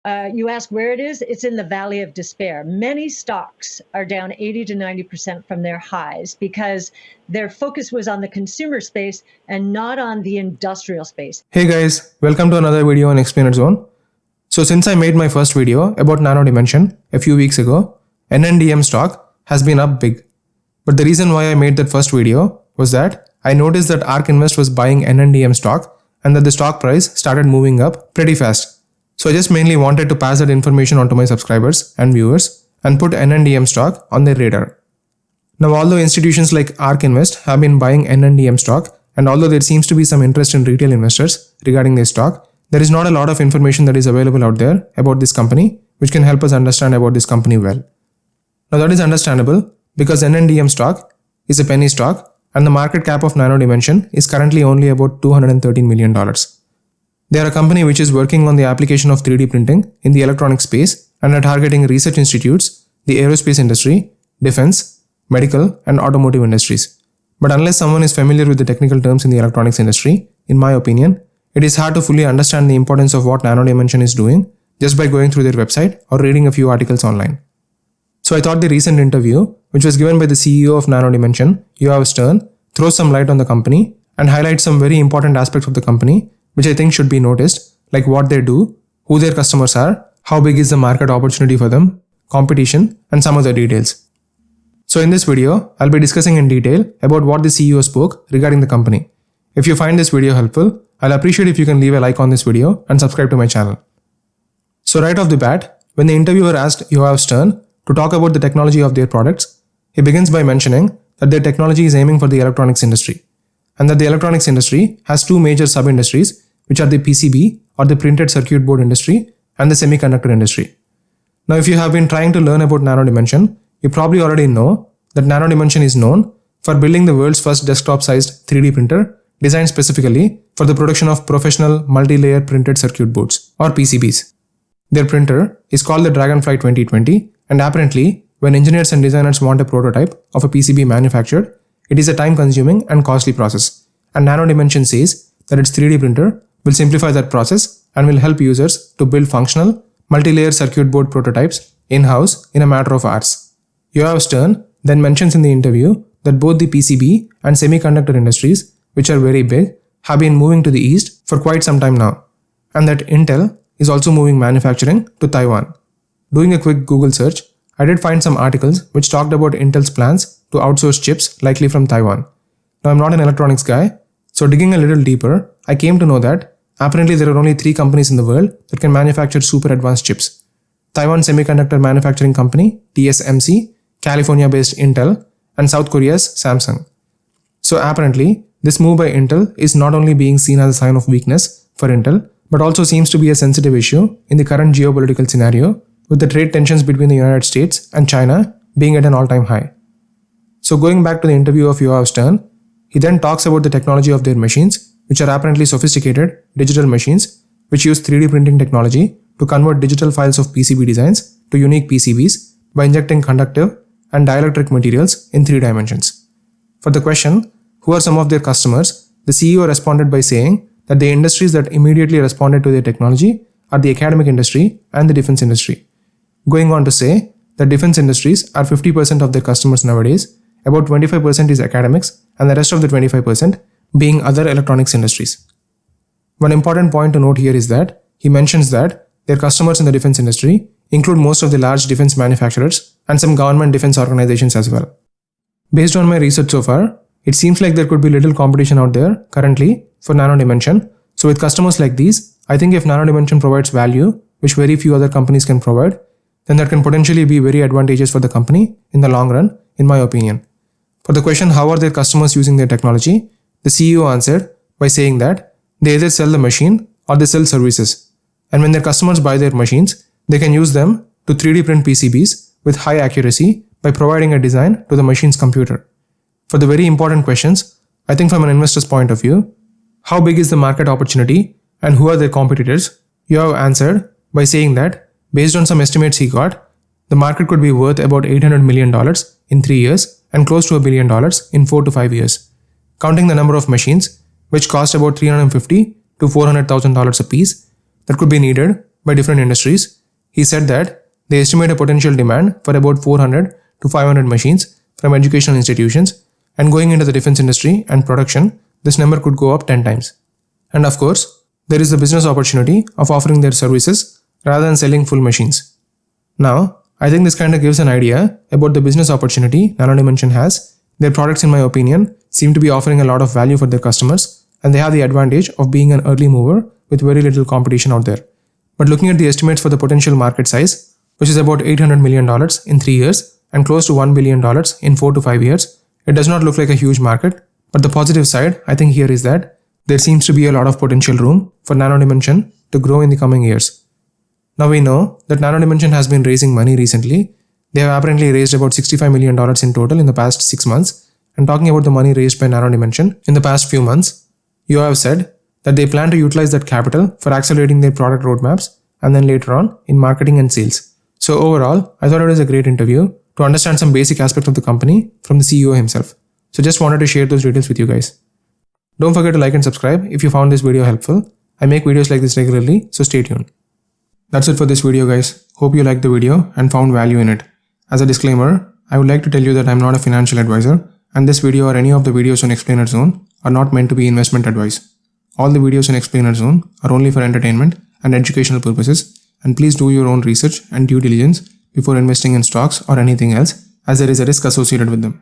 You ask where it is? It's in the valley of despair. Many stocks are down 80 to 90% from their highs because their focus was on the consumer space and not on the industrial space. Hey guys, welcome to another video on Explainer Zone. So since I made my first video about Nano Dimension a few weeks ago, NNDM stock has been up big. But the reason why I made that first video was that I noticed that ARK Invest was buying NNDM stock and that the stock price started moving up pretty fast. So I just mainly wanted to pass that information on to my subscribers and viewers and put NNDM stock on their radar. Now, although institutions like ARK Invest have been buying NNDM stock, and although there seems to be some interest in retail investors regarding this stock, there is not a lot of information that is available out there about this company which can help us understand about this company well. Now that is understandable because NNDM stock is a penny stock and the market cap of Nano Dimension is currently only about $213 million. They are a company which is working on the application of 3D printing in the electronic space and are targeting research institutes, the aerospace industry, defense, medical, and automotive industries. But unless someone is familiar with the technical terms in the electronics industry, in my opinion, it is hard to fully understand the importance of what Nano Dimension is doing just by going through their website or reading a few articles online. So I thought the recent interview, which was given by the CEO of Nano Dimension, Yoav Stern, throws some light on the company and highlights some very important aspects of the company which I think should be noticed, like what they do, who their customers are, how big is the market opportunity for them, competition, and some other details. So in this video, I'll be discussing in detail about what the CEO spoke regarding the company. If you find this video helpful, I'll appreciate if you can leave a like on this video and subscribe to my channel. So right off the bat, when the interviewer asked Yoav Stern to talk about the technology of their products, he begins by mentioning that their technology is aiming for the electronics industry, and that the electronics industry has two major sub-industries, which are the PCB or the printed circuit board industry and the semiconductor industry. Now, if you have been trying to learn about Nano Dimension, you probably already know that Nano Dimension is known for building the world's first desktop-sized 3D printer designed specifically for the production of professional multi-layer printed circuit boards or PCBs. Their printer is called the Dragonfly 2020, and apparently, when engineers and designers want a prototype of a PCB manufactured, it is a time-consuming and costly process. And Nano Dimension says that its 3D printer will simplify that process and will help users to build functional, multi-layer circuit board prototypes in-house in a matter of hours. Yoav Stern then mentions in the interview that both the PCB and semiconductor industries, which are very big, have been moving to the east for quite some time now, and that Intel is also moving manufacturing to Taiwan. Doing a quick Google search, I did find some articles which talked about Intel's plans to outsource chips likely from Taiwan. Now, I'm not an electronics guy, so digging a little deeper, I came to know that apparently there are only 3 companies in the world that can manufacture super advanced chips: Taiwan Semiconductor Manufacturing Company, TSMC, California-based Intel, and South Korea's Samsung. So apparently, this move by Intel is not only being seen as a sign of weakness for Intel, but also seems to be a sensitive issue in the current geopolitical scenario, with the trade tensions between the United States and China being at an all-time high. So going back to the interview of Yoav Stern, he then talks about the technology of their machines, which are apparently sophisticated digital machines which use 3D printing technology to convert digital files of PCB designs to unique PCBs by injecting conductive and dielectric materials in 3 dimensions. For the question, who are some of their customers, the CEO responded by saying that the industries that immediately responded to their technology are the academic industry and the defense industry. Going on to say that defense industries are 50% of their customers nowadays, about 25% is academics, and the rest of the 25% being other electronics industries. One important point to note here is that he mentions that their customers in the defense industry include most of the large defense manufacturers and some government defense organizations as well. Based on my research so far, it seems like there could be little competition out there currently for Nano Dimension. So with customers like these, I think if Nano Dimension provides value, which very few other companies can provide, then that can potentially be very advantageous for the company in the long run, in my opinion. For the question, how are their customers using their technology, the CEO answered by saying that they either sell the machine or they sell services. And when their customers buy their machines, they can use them to 3D print PCBs with high accuracy by providing a design to the machine's computer. For the very important questions, I think from an investor's point of view, how big is the market opportunity and who are their competitors, Yoav answered by saying that based on some estimates he got, the market could be worth about $800 million in 3 years and close to $1 billion in 4 to 5 years. Counting the number of machines, which cost about $350,000 to $400,000 a piece, that could be needed by different industries, he said that they estimate a potential demand for about 400 to 500 machines from educational institutions, and going into the defense industry and production, this number could go up 10 times. And of course, there is the business opportunity of offering their services rather than selling full machines. Now, I think this kind of gives an idea about the business opportunity Nano Dimension has. Their products, in my opinion, seem to be offering a lot of value for their customers, and they have the advantage of being an early mover with very little competition out there. But looking at the estimates for the potential market size, which is about $800 million in 3 years and close to $1 billion in 4 to 5 years, it does not look like a huge market. But the positive side, I think here is that there seems to be a lot of potential room for Nano Dimension to grow in the coming years. Now we know that Nano Dimension has been raising money recently. They have apparently raised about $65 million in total in the past 6 months. And talking about the money raised by Nano Dimension in the past few months, Yoav said that they plan to utilize that capital for accelerating their product roadmaps and then later on in marketing and sales. So overall, I thought it was a great interview to understand some basic aspects of the company from the CEO himself. So just wanted to share those details with you guys. Don't forget to like and subscribe if you found this video helpful. I make videos like this regularly, so stay tuned. That's it for this video, guys. Hope you liked the video and found value in it. As a disclaimer, I would like to tell you that I'm not a financial advisor, and this video or any of the videos on Explainer Zone are not meant to be investment advice. All the videos on Explainer Zone are only for entertainment and educational purposes, and please do your own research and due diligence before investing in stocks or anything else, as there is a risk associated with them.